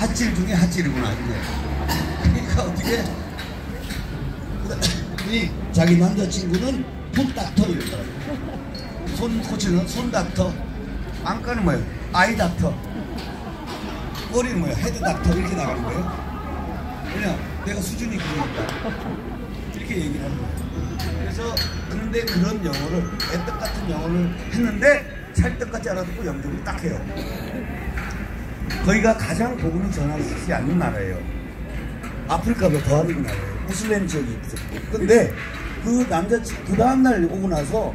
핫질 중에 핫질이구나. 이제. 그러니까 어떻게 이 자기 남자친구는 풋닥터 이러더라고. 손 고치는 손닥터. 안과는 뭐예요? 아이닥터. 머리는 뭐예요? 헤드닥터. 이렇게 나가는 거예요. 왜냐? 내가 수준이 그러니까 이렇게 얘기를 하는 거예요. 그래서 그런데 그런 영어를 애떡 같은 영어를 했는데 찰떡같이 알아듣고 영접을 딱 해요. 거기가 가장 복음이 전하지 않는 나라예요. 아프리카보다 더 하는 나라예요. 무슬림 지역이 있었고. 근데 그 다음날 오고 나서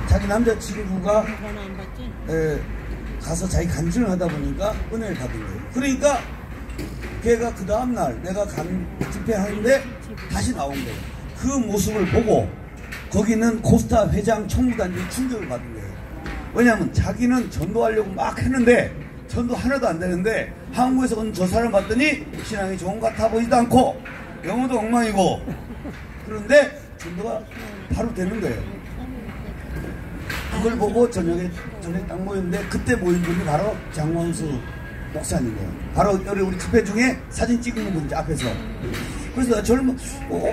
자기 남자친구가 가서 자기 간증을 하다 보니까 은혜를 받은 거예요. 그러니까 걔가 그 다음날 내가 집회하는데 다시 나온 거예요. 그 모습을 보고 거기는 코스타 회장 총무단이 충격을 받은 거예요. 왜냐하면 자기는 전도하려고 막 했는데 전도 하나도 안 되는데 한국에서 온 저 사람 봤더니 신앙이 좋은 것 같아 보이지도 않고 영어도 엉망이고 그런데 전도가 바로 되는 거예요. 그걸 보고 저녁에 딱 모였는데 그때 모인 분이 바로 장광수 목사님이에요. 바로 우리 집회 중에 사진 찍는 분이 앞에서. 그래서 젊은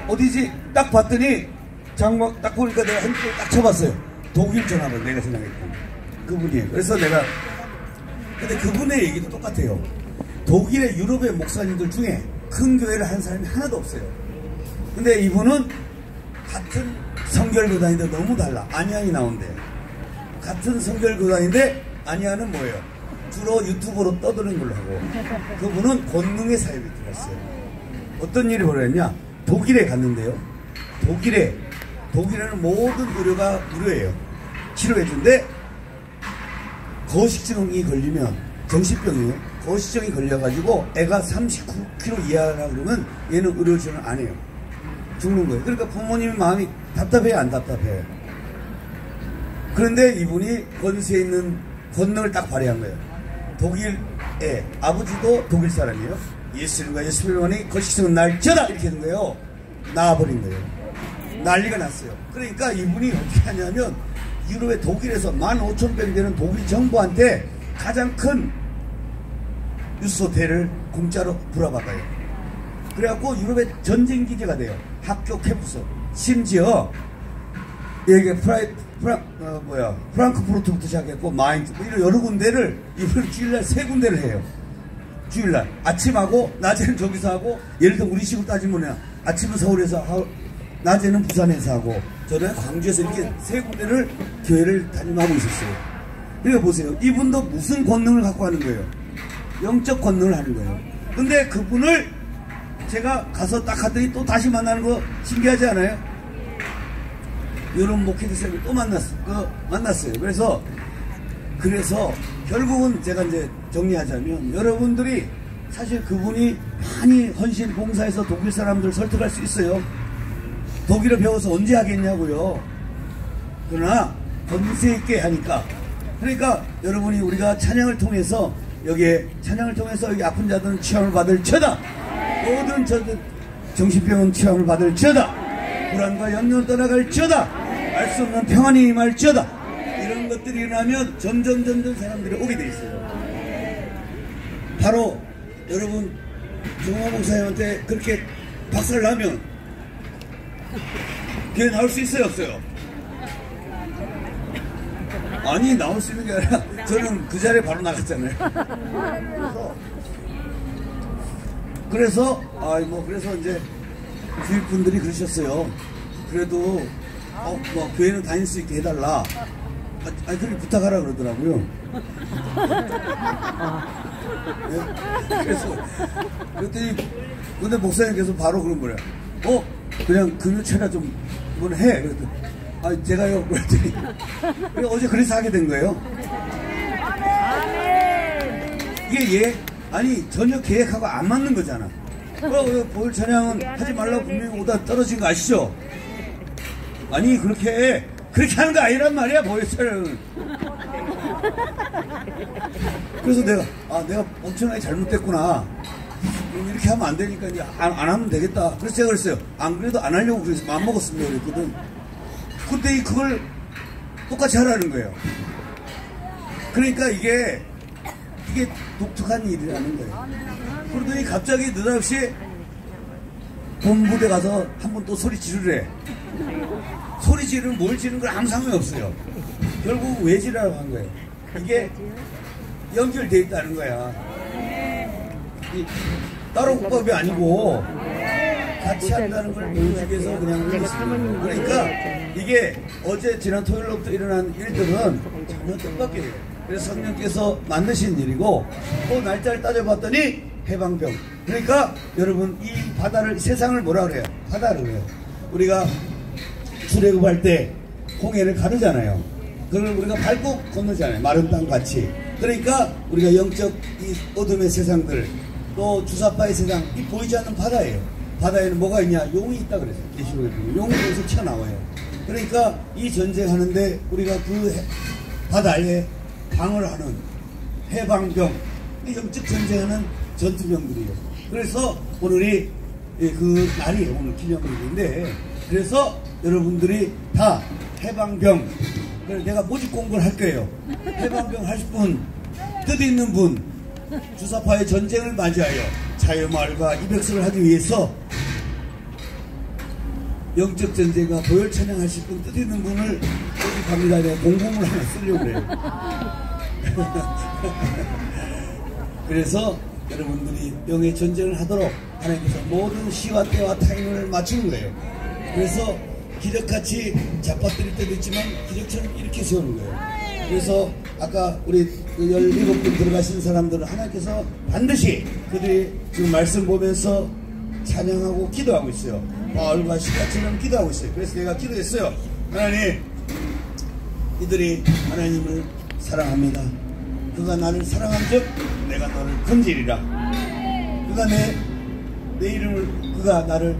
어디지 딱 봤더니 장광 딱 보니까 내가 핸드폰 딱 쳐봤어요. 독일 전화번 내가 생각했던 그분이에요. 그래서 내가 근데 그분의 얘기도 똑같아요. 독일의 유럽의 목사님들 중에 큰 교회를 한 사람이 하나도 없어요. 근데 이분은 같은 성결교단인데 너무 달라. 안양이 나온대요. 같은 성결교단인데 안양은 뭐예요? 주로 유튜브로 떠드는 걸로 하고 그분은 권능의 사역에 들어갔어요. 어떤 일이 벌어졌냐? 독일에 갔는데요. 독일에는 모든 의료가 무료예요. 치료해준데 거식증이 걸리면 정신병이에요. 거식증이 걸려가지고 애가 39kg 이하라 그러면 얘는 의료 지원을 안 해요. 죽는 거예요. 그러니까 부모님 마음이 답답해요, 안 답답해요? 그런데 이분이 권세에 있는 권능을 딱 발휘한 거예요. 독일의 아버지도 독일 사람이에요. 예수님과 예수님만이 거식증은 날쩌다 이렇게 된 거예요. 나와버린 거예요. 난리가 났어요. 그러니까 이분이 어떻게 하냐면 유럽의 독일에서 15,000병 되는 독일 정부한테 가장 큰 유스호텔을 공짜로 불어박아요. 그래갖고 유럽의 전쟁기지가 돼요. 학교 캠프스. 심지어 여기 프랑크푸르트부터 시작했고 마인츠 이런 여러 군데를 이번 주일날 3군데를 해요. 주일날 아침하고 낮에는 저기서 하고 예를 들어 우리 식으로 따지면 아침은 서울에서 하고 낮에는 부산에서 하고 저는 광주에서 이렇게 3군데를 교회를 담임하고 있었어요. 그러니까 보세요. 이분도 무슨 권능을 갖고 하는 거예요? 영적 권능을 하는 거예요. 근데 그분을 제가 가서 딱 갔더니 또 다시 만나는 거 신기하지 않아요? 이런 목회자님을 또 만났어요. 그래서 결국은 제가 이제 정리하자면 여러분들이 사실 그분이 많이 헌신 봉사해서 독일 사람들 설득할 수 있어요. 독일어 배워서 언제 하겠냐고요. 그러나 권세 있게 하니까. 그러니까 여러분이 우리가 찬양을 통해서 여기 아픈 자들은 치유함을 받을 처다. 모든 저들 정신병은 치유함을 받을 처다. 불안과 염려는 떠나갈 처다. 알 수 없는 평안이 임할 처다. 이런 것들이 일어나면 점점 사람들이 오게 돼 있어요. 바로 여러분 정화 목사님한테 그렇게 박살 나면 교회 나올 수 있어요, 없어요? 아니, 나올 수 있는 게 아니라 저는 그 자리에 바로 나갔잖아요. 그래서 이제 주위 분들이 그러셨어요. 그래도 교회는 다닐 수 있게 해달라. 그렇게 부탁하라 그러더라고요. 네? 그래서 그랬더니 근데 목사님께서 바로 그런 거예요. 그냥 금요체나 좀 이번에 해. 그랬더니 제가요. 그랬더니 어제 그래서 하게 된 거예요. 이게 전혀 계획하고 안 맞는 거잖아. 보일 찬양은 하지 말라고 분명히 오다 떨어진 거 아시죠? 아니 그렇게 하는 거 아니란 말이야. 보일 찬양은. 그래서 내가 엄청나게 잘못됐구나. 이렇게 하면 안 되니까 이제 안 하면 되겠다. 그래서 제가 그랬어요. 안 그래도 안 하려고 그래서 마음먹었습니다. 그랬거든. 그때 그걸 똑같이 하라는 거예요. 그러니까 이게 독특한 일이라는 거예요. 그러더니 갑자기 느닷없이 본부대 가서 한 번 또 소리 지르래. 소리 지르면 뭘 지르는 건 아무 상관이 없어요. 결국 왜 지르라고 한 거예요. 이게 연결되어 있다는 거야. 따로 국밥이 아니고 같이 한다는 걸 보여주기 위해서 그냥 올렸습니다. 그러니까 이게 어제 지난 토요일부터 일어난 일들은 전혀 뜻밖이에요. 그래서 성령께서 만드신 일이고 또 날짜를 따져봤더니 해방병. 그러니까 여러분 이 바다를 세상을 뭐라 그래요? 바다를 그래요. 우리가 출애굽할 때 홍해를 가르잖아요. 그걸 우리가 밟고 건너잖아요. 마른 땅 같이. 그러니까 우리가 영적 이 어둠의 세상들 또 주사파의 세상 이 보이지 않는 바다예요. 바다에는 뭐가 있냐? 용이 있다 그랬어요. 계시록에 보면 용이 여기서 튀어나와요. 그러니까 이 전쟁하는데 우리가 그 바다에 방어하는 해방병, 영적 전쟁하는 전투병들이에요. 그래서 오늘이 그 날이에요. 오늘 기념일인데 그래서 여러분들이 다 해방병, 그래서 내가 모집 공부를 할 거예요. 해방병 하실 분, 뜻 있는 분, 주사파의 전쟁을 맞이하여 자유마을과 이백설을 하기 위해서 영적 전쟁과 보혈 찬양하실 분, 뜻 있는 분을 모집합니다. 내가 공공을 하나 쓰려고 그래요. 그래서 여러분들이 영의 전쟁을 하도록 하나님께서 모든 시와 때와 타임을 맞추는 거예요. 그래서 기적같이 잡아뜨릴 때도 있지만 기적처럼 이렇게 세우는 거예요. 그래서 아까 우리 17분 들어가신 사람들은 하나님께서 반드시 그들이 지금 말씀 보면서 찬양하고 기도하고 있어요. 바울과 시가처럼 기도하고 있어요. 그래서 내가 기도했어요. 하나님, 이들이 하나님을 사랑합니다. 그가 나를 사랑한 즉 내가 너를 건지리라. 그가 내 이름을, 그가 나를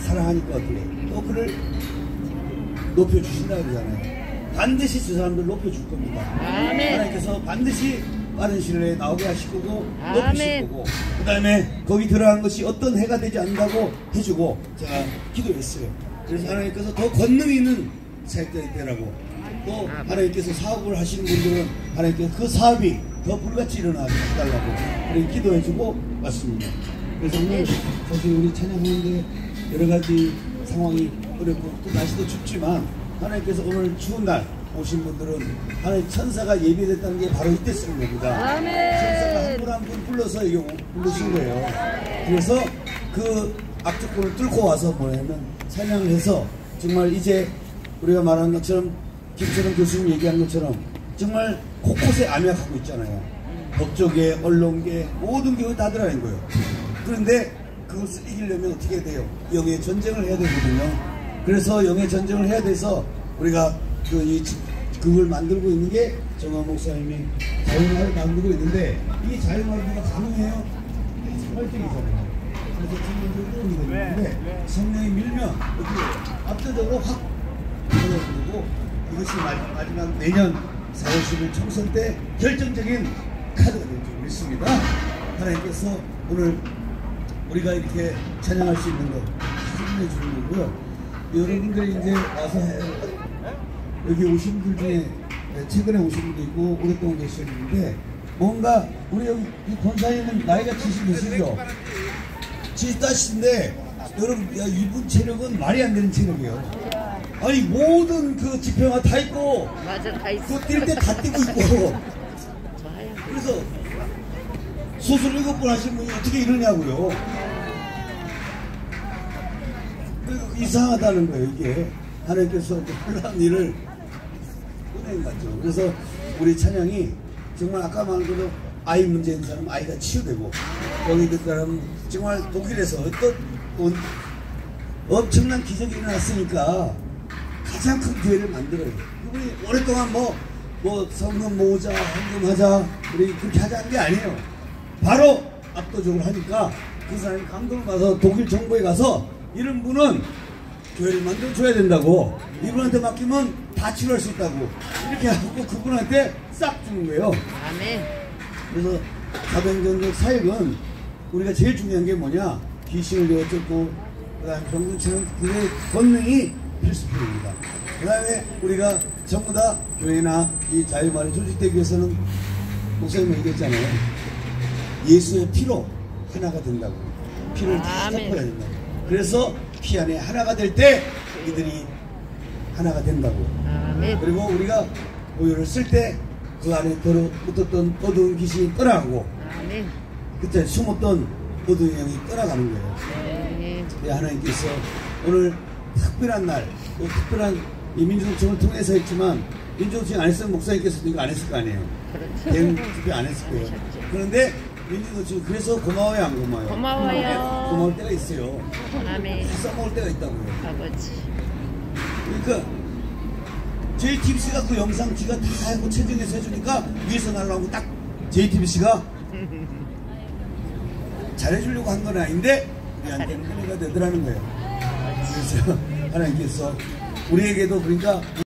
사랑하니까 어떻게 또 그를 높여주신다 그러잖아요. 반드시 저 사람들 높여줄 겁니다. 하나님께서 반드시 빠른 시일 내에 나오게 하실 거고 높이실 거고, 그 다음에 거기 들어간 것이 어떤 해가 되지 않는다고 해주고 제가 기도했어요. 그래서 하나님께서 더 권능 있는 사역자이 되라고, 또 하나님께서 사업을 하시는 분들은 하나님께서 그 사업이 더 불같이 일어나게 해달라고 그렇게 기도해주고 왔습니다. 그래서 오늘 사실 우리 찬양하는데 여러가지 상황이 어렵고 또 날씨도 춥지만 하나님께서 오늘 추운 날 오신 분들은 하나님 천사가 예비됐다는 게 바로 이때 쓰는 겁니다. 천사가 한 분 한 분 불러서 이게 부르신 거예요. 그래서 그 악조건을 뚫고 와서 뭐냐면 찬양을 해서 정말 이제 우리가 말하는 것처럼 김철원 교수님 얘기한 것처럼 정말 곳곳에 암약하고 있잖아요. 법조계, 언론계, 모든 게 다 들어가는 거예요. 그런데 그것을 이기려면 어떻게 해야 돼요? 영의 전쟁을 해야 되거든요. 그래서 영의 전쟁을 해야 돼서 우리가 그걸 만들고 있는 게 정화 목사님이 자유마을 만들고 있는데, 이 자유마을 누가 가능해요? 자발적이잖아요. 그래서 성령이 되는데 성령이 밀면 어떻게 압도적으로 확 밀어주고, 이것이 마지막 내년 4월 10일 총선 때 결정적인 카드가 될 줄 믿습니다. 하나님께서 오늘 우리가 이렇게 찬양할 수 있는 것 힘내 주는 거고요. 여러분들이 이제 와서 여기 오신 분 중에 최근에 오신 분도 있고 오랫동안 계시는데, 뭔가 우리 여기 이 권사님은 나이가 70몇이죠? 70다시인데 여러분, 야, 이분 체력은 말이 안 되는 체력이에요. 아니 모든 그 지표가 다 있고, 맞아, 다 있어. 그거 뛸 때 다 뛰고 있고. 그래서 수술 7번 하신 분이 어떻게 이러냐고요. 이상하다는 거예요. 이게 하나님께서 놀라운 일을 은행 같죠. 그래서 우리 찬양이 정말 아까 말한 대로 아이 문제 있는 사람 아이가 치유되고, 여기 있는 사람은 정말 독일에서 어떤 엄청난 기적이 일어났으니까 가장 큰 기회를 만들어요. 이분이 오랫동안 뭐 성금 모으자, 헌금하자, 우리 그렇게 하자는 게 아니에요. 바로 압도적으로 하니까 그 사람이 감동을 받아서 독일 정부에 가서 이런 분은 교회를 만들어줘야 된다고, 이분한테 맡기면 다 치료할 수 있다고 이렇게 하고 그분한테 싹 주는 거예요. 아멘. 그래서 가정경제적 사역은 우리가 제일 중요한 게 뭐냐, 귀신을 내어쫓고 그 다음에 병든치는 그의 권능이 필수품입니다. 그 다음에 우리가 전부 다 교회나 이 자유마을에 조직되기 위해서는 목사님이 얘기했잖아요. 예수의 피로 하나가 된다고. 피를 다 아멘. 섞어야 된다고. 그래서 피 안에 하나가 될 때 이들이 하나가 된다고. 아멘. 그리고 우리가 오유를 쓸 때 그 안에 붙었던 어두운 귀신이 떠나가고 아멘. 그때 숨었던 어두운 영이 떠나가는 거예요. 네. 하나님께서 오늘 특별한 날, 또 특별한 이 민주노총을 통해서 했지만 민주노총 안 했으면 목사님께서도 이거 안 했을 거 아니에요. 그렇죠. 대응 투표 안 했을 거예요. 그런데 민주노총 그래서 고마워요, 안 고마워요? 고마워요. 고마울 때가 있어요. 아멘. 다 써먹을 때가 있다고요. 아버지. 그러니까 JTBC가 그 영상 지가 다 하고 채팅해서 해주니까 위에서 날라오고 딱 JTBC가 잘해주려고 한 건 아닌데 우리한테는 은혜가 되더라는 거예요. 그래서 하나님께서 우리에게도 그러니까